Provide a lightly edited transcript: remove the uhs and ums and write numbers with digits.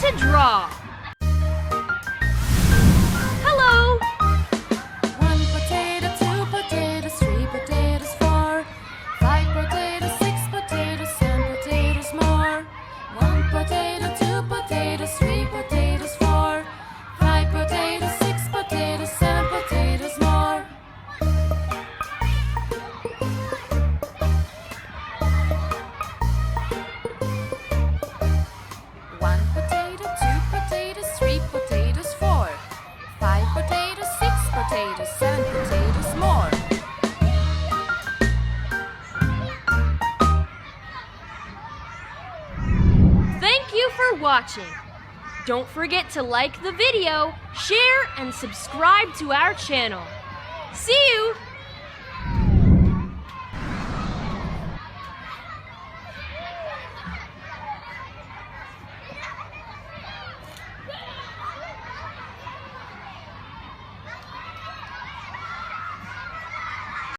to draw. Hello! 1 potato, 2 potatoes, 3 potatoes, 4, 5 potatoes, 6 potatoes, 7 potatoes more. 1 potato, 2 potatoes, 3 potatoes, 4, 5 potatoes, 6 potatoes, 7 potatoes more. One potato, 2 potatoes, 3 potatoes, 4, 5 potatoes, 6 potatoes, 7 potatoes more. Thank you for watching. Don't forget to like the video, share, and subscribe to our channel. See you